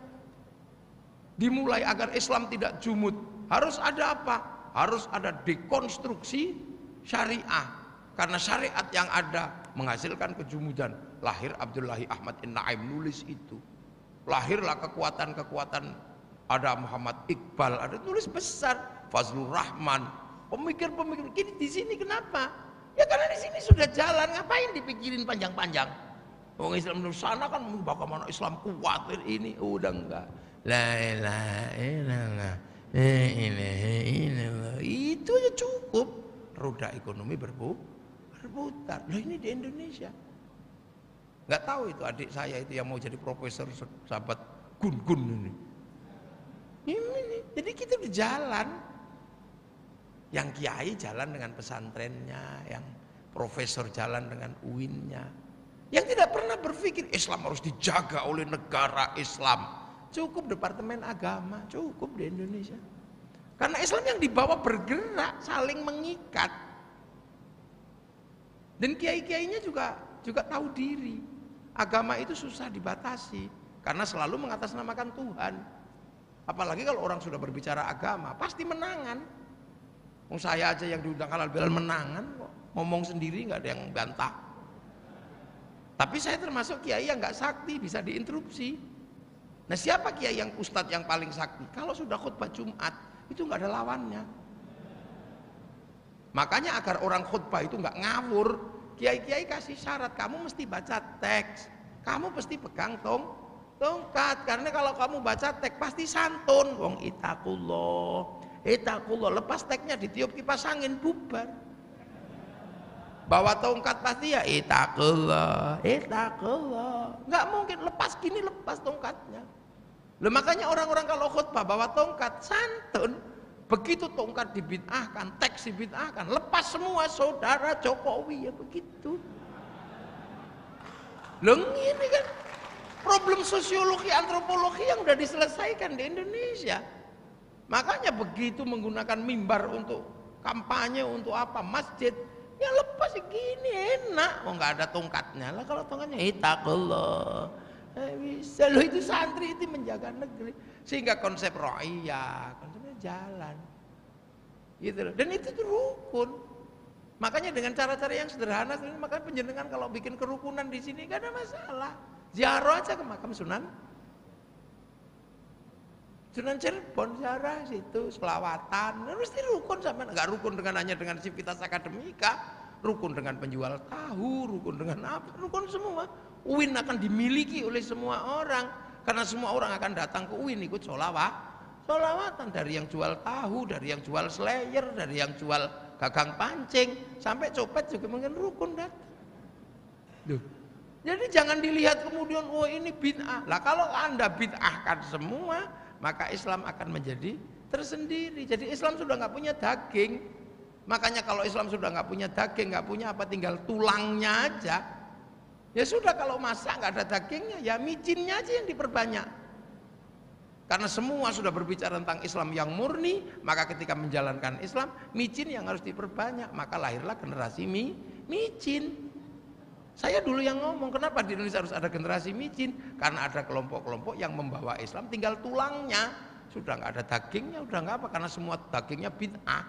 dimulai agar Islam tidak jumud. Harus ada apa? Harus ada dekonstruksi syariah. Karena syariat yang ada menghasilkan kejumudan. Lahir Abdullahi Ahmad An-Naim nulis itu. Lahirlah kekuatan-kekuatan, ada Muhammad Iqbal, ada tulis besar, Fazlur Rahman, pemikir-pemikir. Gini di sini kenapa? Ya karena di sini sudah jalan, ngapain dipikirin panjang-panjang? Orang Islam Nusana kan bagaimana Islam kuat ini, udah enggak. La ilaha illallah, la ilaha illallah. Itu aja cukup. Roda ekonomi berputar. Loh, ini di Indonesia. Nggak tahu itu adik saya itu yang mau jadi profesor, sahabat Gun ini. Ini. Jadi kita di jalan. Yang kiai jalan dengan pesantrennya, yang profesor jalan dengan UIN-nya. Yang tidak pernah berpikir Islam harus dijaga oleh negara Islam. Cukup Departemen Agama, cukup di Indonesia. Karena Islam yang dibawa bergerak, saling mengikat. Dan kiai-kiainya juga tahu diri. Agama itu susah dibatasi karena selalu mengatasnamakan Tuhan. Apalagi kalau orang sudah berbicara agama, pasti menangan. Saya aja yang diundang halal bihalal menangan kok. Ngomong sendiri nggak ada yang bantah. Tapi saya termasuk kiai yang nggak sakti, bisa diinterupsi. Nah, siapa kiai yang ustadz yang paling sakti? Kalau sudah khutbah Jumat, itu nggak ada lawannya. Makanya agar orang khutbah itu nggak ngawur, kiai-kiai kasih syarat, kamu mesti baca teks, kamu mesti pegang tongkat, karena kalau kamu baca teks pasti santun. Wong itakullah, lepas teksnya ditiup kipas angin bubar. Bawa tongkat pasti ya itakullah, nggak mungkin lepas gini, lepas tongkatnya. Loh, makanya orang-orang kalau khutbah bawa tongkat santun. Begitu tongkat dibid'ahkan, teks dibid'ahkan, lepas semua saudara Jokowi, ya begitu. Loh, ini kan problem sosiologi, antropologi yang udah diselesaikan di Indonesia. Makanya begitu menggunakan mimbar untuk kampanye, untuk apa, masjid, ya lepas gini enak. Oh, nggak ada tongkatnya lah. Kalau tongkatnya itakullah, bisa. Loh, itu santri itu menjaga negeri. Sehingga konsep ro'iyah, konsepnya jalan. Gitu loh. Dan itu tuh rukun. Makanya dengan cara-cara yang sederhana, makanya penjenengan kalau bikin kerukunan di sini gak ada masalah. Ziarah aja ke makam Sunan Cirebon, ziarah situ, selawatan, mesti rukun sama, nggak rukun hanya dengan sivitas akademika, rukun dengan penjual tahu, rukun dengan apa, rukun semua. UIN akan dimiliki oleh semua orang, karena semua orang akan datang ke UIN ikut sholawatan, dari yang jual tahu, dari yang jual slayer, dari yang jual gagang pancing, sampai copet juga mungkin rukun datang. Duh. Jadi jangan dilihat kemudian, oh ini bid'ah. Lah kalau Anda bid'ahkan semua, maka Islam akan menjadi tersendiri. Jadi Islam sudah nggak punya daging. Makanya kalau Islam sudah nggak punya daging, nggak punya apa, tinggal tulangnya aja. Ya sudah, kalau masak nggak ada dagingnya, ya micinnya aja yang diperbanyak. Karena semua sudah berbicara tentang Islam yang murni, maka ketika menjalankan Islam, micin yang harus diperbanyak. Maka lahirlah generasi micin. Saya dulu yang ngomong, kenapa di Indonesia harus ada generasi micin? Karena ada kelompok-kelompok yang membawa Islam tinggal tulangnya, sudah nggak ada dagingnya, udah nggak apa, karena semua dagingnya bid'ah.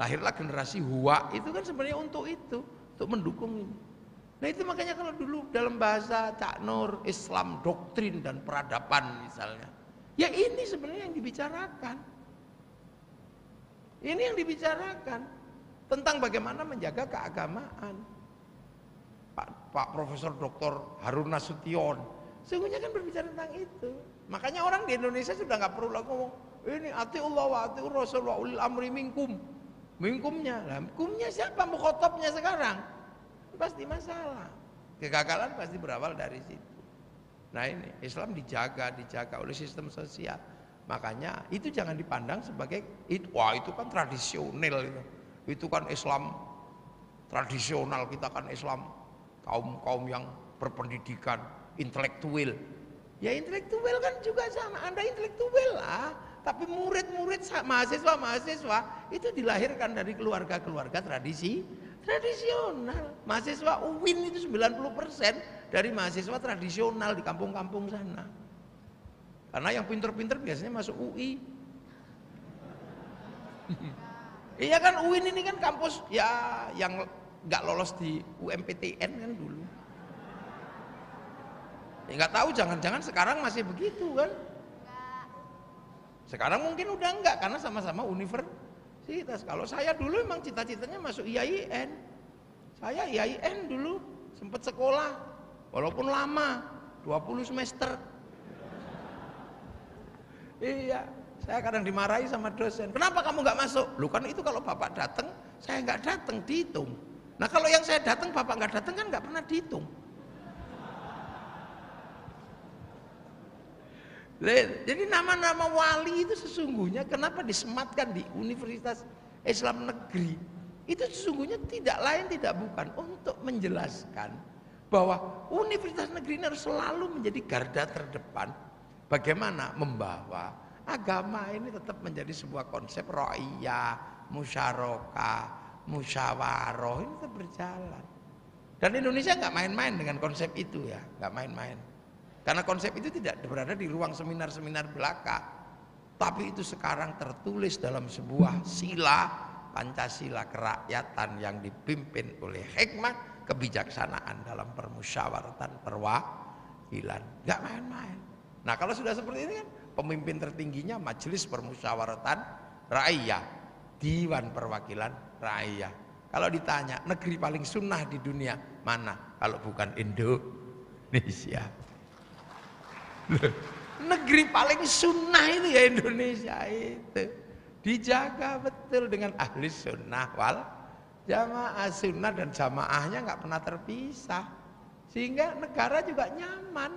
Lahirlah generasi huwa, itu kan sebenarnya untuk itu, untuk mendukung ini. Nah itu makanya kalau dulu dalam bahasa Cak Nur, Islam, doktrin dan peradaban misalnya, ya ini sebenarnya yang dibicarakan. Ini yang dibicarakan tentang bagaimana menjaga keagamaan. Pak Profesor Dr. Harun Nasution sesungguhnya kan berbicara tentang itu. Makanya orang di Indonesia sudah nggak perlu lagi ngomong ini atiullah wa atiur rasul wa ulil amri minkum. Minkumnya, lah minkumnya siapa? Mukhotobnya sekarang pasti masalah. Kegagalan pasti berawal dari situ. Nah ini Islam dijaga oleh sistem sosial. Makanya itu jangan dipandang sebagai wah itu kan tradisional itu kan Islam tradisional, kita kan Islam kaum yang berpendidikan, intelektual. Ya intelektual kan juga sama, Anda intelektual lah. Tapi murid-murid mahasiswa itu dilahirkan dari keluarga-keluarga tradisional. Mahasiswa UIN itu 90% dari mahasiswa tradisional di kampung-kampung sana. Karena yang pinter-pinter biasanya masuk UI. Iya kan UIN ini kan kampus ya yang nggak lolos di UMPTN kan dulu. Ya nggak tahu, jangan-jangan sekarang masih begitu kan? Sekarang mungkin udah enggak karena sama-sama universitas. Kalau saya dulu emang cita-citanya masuk IAIN. Saya IAIN dulu sempat sekolah walaupun lama 20 semester. Iya, saya kadang dimarahi sama dosen. Kenapa kamu nggak masuk? Lu kan itu kalau bapak datang, saya nggak datang dihitung. Nah kalau yang saya datang bapak nggak datang kan nggak pernah dihitung. Jadi nama-nama wali itu sesungguhnya kenapa disematkan di Universitas Islam Negeri? Itu sesungguhnya tidak lain tidak bukan untuk menjelaskan bahwa Universitas Negeri ini harus selalu menjadi garda terdepan. Bagaimana membawa agama ini tetap menjadi sebuah konsep ra'iyah, musyarakah, musyawarah, ini tetap berjalan. Dan Indonesia nggak main-main dengan konsep itu ya, nggak main-main. Karena konsep itu tidak berada di ruang seminar-seminar belaka, tapi itu sekarang tertulis dalam sebuah sila Pancasila kerakyatan yang dipimpin oleh hikmah kebijaksanaan dalam permusyawaratan perwakilan, nggak main-main. Nah kalau sudah seperti ini kan pemimpin tertingginya Majelis Permusyawaratan Rakyat, Dewan Perwakilan Rakyat. Kalau ditanya negeri paling sunnah di dunia mana? Kalau bukan Indonesia. Negeri paling sunnah itu ya Indonesia itu. Dijaga betul dengan ahli sunnah wal jamaah. Sunnah dan jamaahnya nggak pernah terpisah. Sehingga negara juga nyaman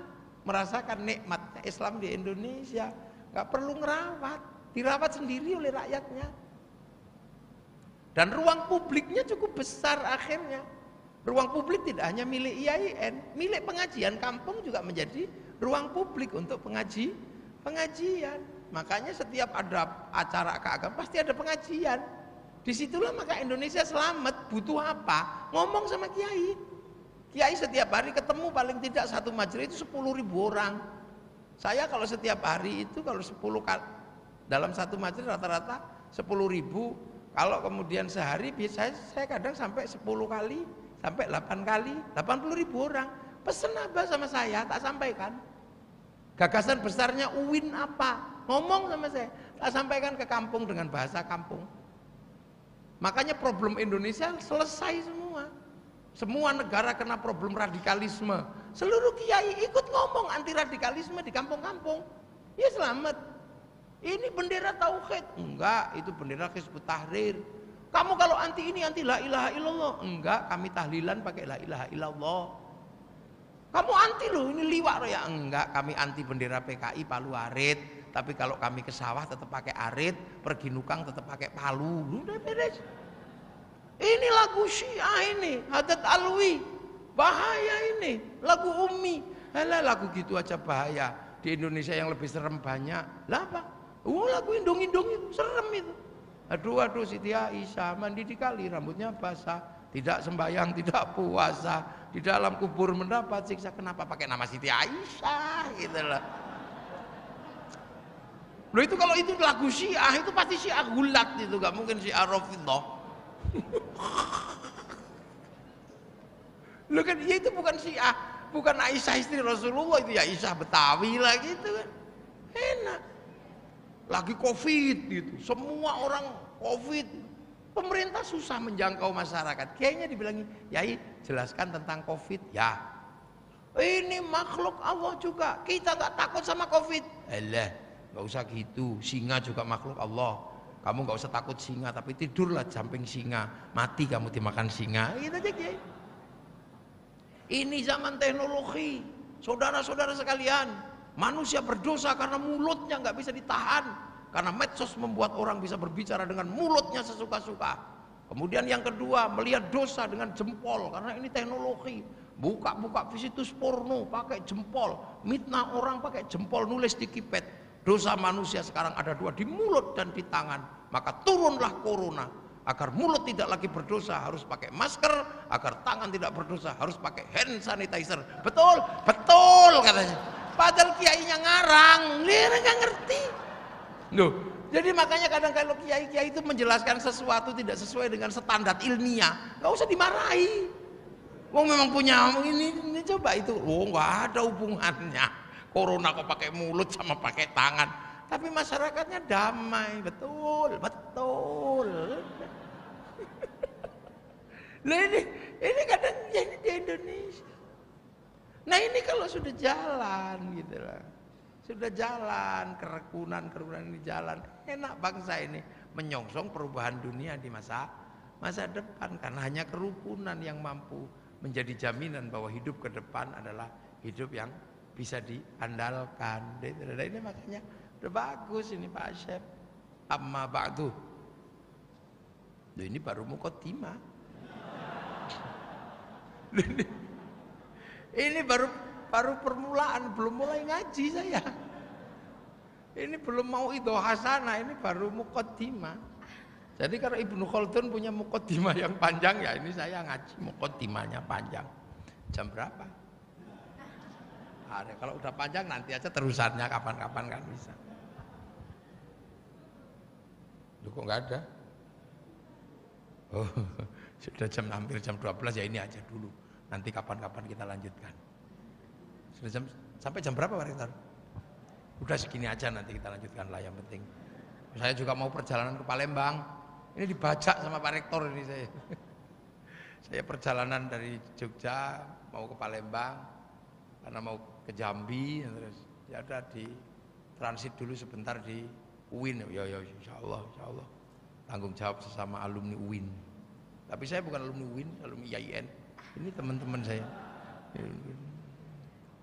merasakan nikmatnya Islam di Indonesia, nggak perlu ngerawat, dirawat sendiri oleh rakyatnya. Dan ruang publiknya cukup besar akhirnya. Ruang publik tidak hanya milik IAIN, milik pengajian kampung juga menjadi ruang publik untuk pengajian. Makanya setiap ada acara keagamaan pasti ada pengajian. Disitulah maka Indonesia selamat. Butuh apa? Ngomong sama kiai. Kiai setiap hari ketemu paling tidak satu majelis itu 10.000 orang. Saya kalau setiap hari itu kalau 10 kali dalam satu majelis rata-rata 10.000, kalau kemudian sehari saya kadang sampai 10 kali, sampai 8 kali, 80.000 orang pesen apa sama saya, tak sampaikan. Gagasan besarnya UIN apa? Ngomong sama saya, tak sampaikan ke kampung dengan bahasa kampung. Makanya problem Indonesia selesai semua. Semua negara kena problem radikalisme. Seluruh kiai ikut ngomong anti radikalisme di kampung-kampung. Ya selamat. Ini bendera tauhid. Enggak, itu bendera Hizbut Tahrir. Kamu kalau anti ini anti la ilaha illallah. Enggak, kami tahlilan pakai la ilaha illallah. Kamu anti loh, ini liwak loh ya. Enggak, kami anti bendera PKI Palu Arit. Tapi kalau kami ke sawah tetap pakai arit, pergi nukang tetap pakai palu. Udah beres. Ini lagu Syiah ini, Haddad Alwi. Bahaya ini, lagu Umi. Alah, lagu gitu aja bahaya. Di Indonesia yang lebih serem banyak. Lah apa? Lagu indung-indung itu serem itu. Aduh Siti Aisyah mandi di kali, rambutnya basah, tidak sembahyang, tidak puasa, di dalam kubur mendapat siksa. Kenapa pakai nama Siti Aisyah gitu loh. Loh itu kalau itu lagu Syiah itu pasti Syiah gulat itu, gak mungkin Syiah Rafidhah. Loh kan ya itu bukan Syiah, bukan Aisyah istri Rasulullah, itu ya Aisyah Betawi lah gitu kan. Enak. Lagi Covid gitu, semua orang Covid. Pemerintah susah menjangkau masyarakat. Kayaknya dibilangi, "Yai, jelaskan tentang Covid." Ya. Ini makhluk Allah juga. Kita gak takut sama Covid. Alah, gak usah gitu. Singa juga makhluk Allah. Kamu gak usah takut singa, tapi tidurlah samping singa. Mati kamu dimakan singa. Gitu aja, Kiai. Ini zaman teknologi. Saudara-saudara sekalian, manusia berdosa karena mulutnya gak bisa ditahan. Karena medsos membuat orang bisa berbicara dengan mulutnya sesuka-suka. Kemudian yang kedua, melihat dosa dengan jempol. Karena ini teknologi. Buka-buka situs porno pakai jempol. Mitnah orang pakai jempol, nulis di kipet. Dosa manusia sekarang ada dua, di mulut dan di tangan. Maka turunlah corona. Agar mulut tidak lagi berdosa harus pakai masker. Agar tangan tidak berdosa harus pakai hand sanitizer. Betul? Betul katanya. Padahal kiainya ngarang. Dia nggak ngerti. Loh, jadi makanya kadang kalau kiai-kiai itu menjelaskan sesuatu tidak sesuai dengan standar ilmiah, nggak usah dimarahi. Wong memang punya ini coba itu. Oh, nggak ada hubungannya. Corona kok pakai mulut sama pakai tangan. Tapi masyarakatnya damai, betul, betul. Nah ini kadang jadi di Indonesia. Nah ini kalau sudah jalan gitu lah. Sudah jalan, kerukunan ini jalan. Enak bangsa ini menyongsong perubahan dunia di masa depan. Karena hanya kerukunan yang mampu menjadi jaminan bahwa hidup ke depan adalah hidup yang bisa diandalkan. Ini makanya udah bagus ini Pak Asyep. Amma ba'du. Ini baru muqaddimah. Ini baru permulaan, belum mulai ngaji saya. Ini belum mau idhoha sana, ini baru muqaddimah. Jadi kalau Ibnu Khaldun punya muqaddimah yang panjang, ya ini saya ngaji muqaddimahnya panjang. Jam berapa? Kalau udah panjang nanti aja terusannya kapan-kapan kan bisa. Loh kok nggak ada? Oh, sudah hampir jam 12 ya ini aja dulu. Nanti kapan-kapan kita lanjutkan. Sudah sampai jam berapa Pak Rektor? Udah segini aja nanti kita lanjutkan lah yang penting. Saya juga mau perjalanan ke Palembang. Ini dibajak sama Pak Rektor ini saya. Saya perjalanan dari Jogja mau ke Palembang karena mau ke Jambi terus ya ada di transit dulu sebentar di UIN. Ya insya Allah. Tanggung jawab sesama alumni UIN. Tapi saya bukan alumni UIN, alumni IAIN. Ini teman-teman saya.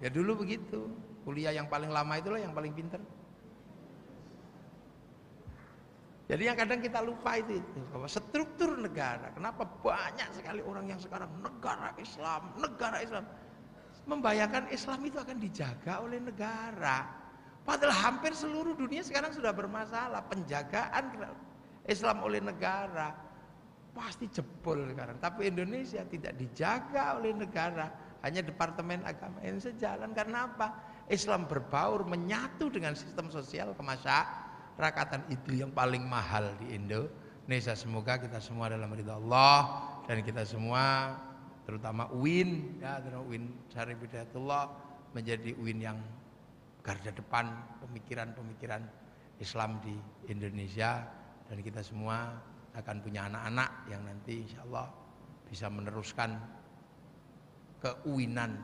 Ya dulu begitu. Kuliah yang paling lama itulah yang paling pintar. Jadi yang kadang kita lupa itu bahwa struktur negara. Kenapa banyak sekali orang yang sekarang negara Islam, membayangkan Islam itu akan dijaga oleh negara. Padahal hampir seluruh dunia sekarang sudah bermasalah penjagaan Islam oleh negara. Pasti jebol sekarang. Tapi Indonesia tidak dijaga oleh negara, hanya Departemen Agama Indonesia jalan. Karena apa? Islam berbaur, menyatu dengan sistem sosial rakatan itu yang paling mahal di Indonesia. Semoga kita semua dalam ridha Allah dan kita semua terutama UIN ya, terutama UIN Syarif Hidayatullah menjadi UIN yang garda depan pemikiran-pemikiran Islam di Indonesia, dan kita semua akan punya anak-anak yang nanti insya Allah bisa meneruskan keuinan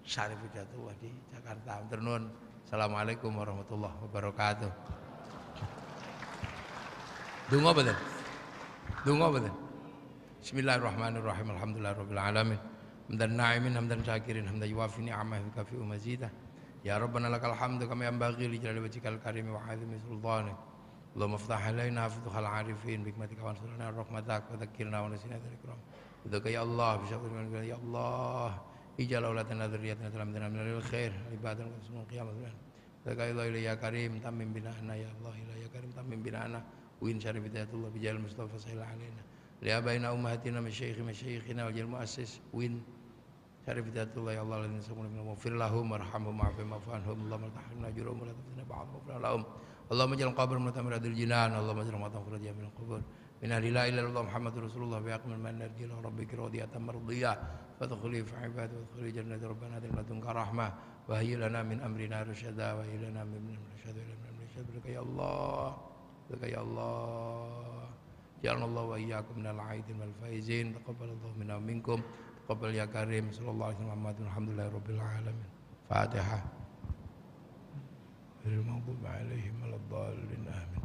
Syarif Hidayatullah di Jakarta. Turun. Assalamualaikum warahmatullahi wabarakatuh. Dungo betul. Dungo betul. Bismillahirrahmanirrahim. Alhamdulillahirabbil alamin. Hamdan na'imin hamdan syakirin hamdan yuwafi ni'amahu wa kafi'u mazidah. Ya Rabbana lakal hamdu kama yanbaghi li jalali wajhikal karim wa 'azimi sultanik. Allahumma iftah alaina futuhal 'arifin bi hikmatika wa ansurna rahmatak wa dzakkirna wa nasina dzikram. Bidaka ya Allah bi syaurin ya Allah ijal auladana dzurriyyatana salamatan minal khair ibadan wa sunul qiyamah. Bidaka ya Allah ya karim tamim bina'ana ya Allah ya karim tamim bina'ana UIN Syarif Hidayatullah bi jalal Mustafa sallallahu alaina. Li abaina ummahatina masyayikhina wal jil muassis UIN Syarif Hidayatullah ya Allah lana sabuna minhum waghfir lahum warhamhum wa'afihim wa'fu anhum Allahumma tahrimna ajrahum wa la taftina ba'dhum wa lahum Allahumma ij'al qabrahum mutamirradil jinan Allahumma ij'al ma'tahum khurajiyah minal qubur min ahli la ilaha illallah Muhammadur Rasulullah bi aqmal man narjila rabbika radiyatan mardiyah fadkhuli fi ibadi wa dkhuli jannati rabbana min ladunka rahmah wa hayyi lana min amrina rasyada wa hayyi lana min amrina rasyada wa min rasyada ya Allah ya Allah ja'alna wa iyyakum minal 'aidin wal faizin taqabbalallahu minna wa minkum taqabbal ya karim sallallahu alaihi wasallam alhamdulillahirabbil alamin. Fatihah. Bil maghdubi alaihim waladdallin amin.